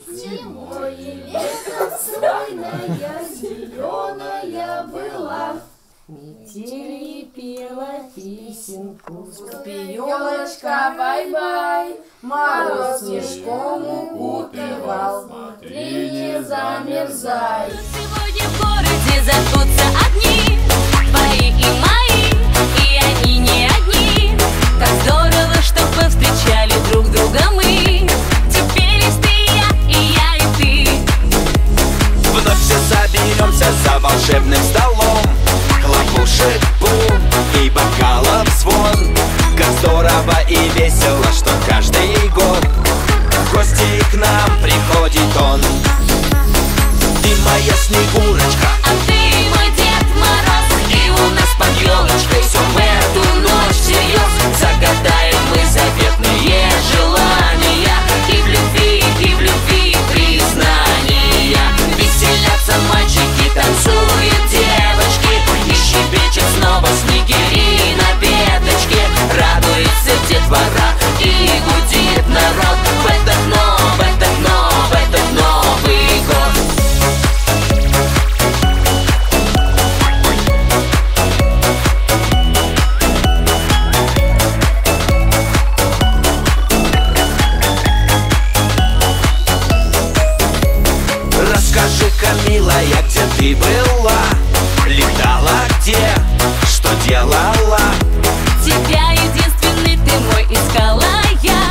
Зимой и летом стройная, зеленая была. Метель пела песенку, елочка, бай-бай. Мороз снежком укутывал, смотри, не замерзай. Сегодня в городе зажгутся огни, твои и мои, и они не одни. Как здорово, что повстречали друг друга мы. Теперь есть ты и я, и ты. Вновь все соберемся за волшебным столом. Хлопушек бум и бокалов звон. Как здорово и весело, что каждый год в гости к нам приходит он. Ты моя Снегурочка, А ты мой Дед Мороз, и у нас под елочкой все в эту ночь всерьез. Загадаем мы заветные желания, и в любви признания. Веселятся мальчики, танцуют девочки, и щебечет снова снегири на веточке. Радуется детвора и гудит народ в этот Новый год. расскажи-ка, милая, где ты была? Летала где? Что делала? Тебя единственный ты мой искала я,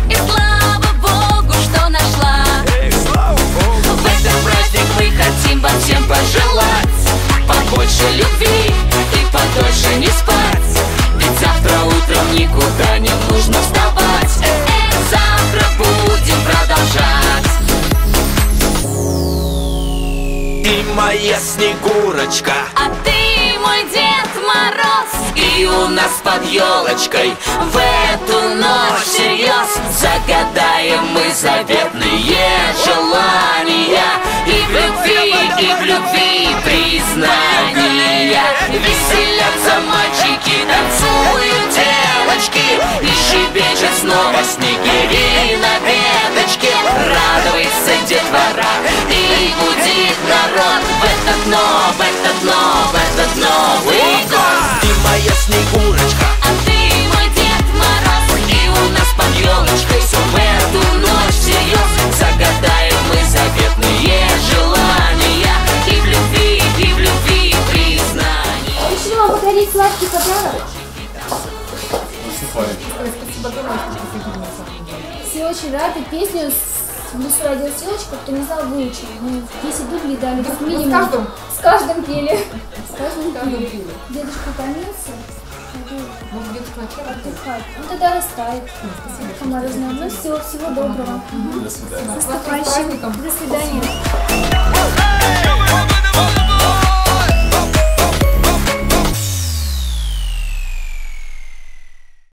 и слава Богу, что нашла. Слава Богу! В этот праздник мы хотим вам всем пожелать побольше любви и подольше не спать. Ведь завтра утром никуда не нужно вставать. Завтра будем продолжать. Ты моя Снегурочка, А ты мой Дед Мороз, и у нас под елочкой в эту ночь всерьез загадаем мы заветные желания, и в любви признания. Веселятся мальчики, танцуют девочки, и щебечет снова снегири на веточке. Радуется детвора и гудит народ в этот Новый год. ты моя Снегурочка, А ты мой Дед Мороз, и у нас под елочкой все в эту ночь всерьез загадаем мы заветные желания, и в любви признания. Решили вам подарить сладкий подарок. Все очень рады. Песню в лесу родилась елочка, кто не знал, выучили. Мы 10 дублей дали, как минимум. С каждым пели. С каждым пели. Дедушка утомился. Может, дедушка начала Отдыхать. Он тогда растает. Морозная. Ну, всего доброго. До свидания. С наступающим. До свидания. Давай, давай, давай.